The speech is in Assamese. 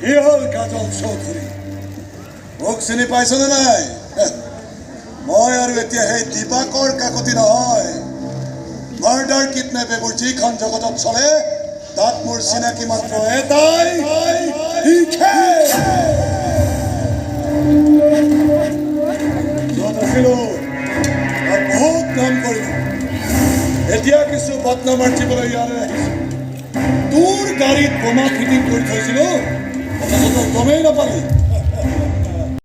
কি হ'ল কাজল চৌধুৰী মোক চিনি পাইছনে নাই মই আৰু এতিয়া সেই দিবাকৰ কাকতি নহয় মাৰ্ডাৰ কিডনেপ এইবোৰ যিখন জগতত চলে তাত মোৰ চিনাকি মাত্ৰ এটাই য'ত আছিলো তাত বহুত নাম কৰিলো এতিয়া কিছু বদনাম আৰ্জিবলৈ ইয়ালৈ আহিছো তোৰ গাড়ীত বোমা ফিটিং কৰি থৈছিলো অথচ তই গমেই নাপালি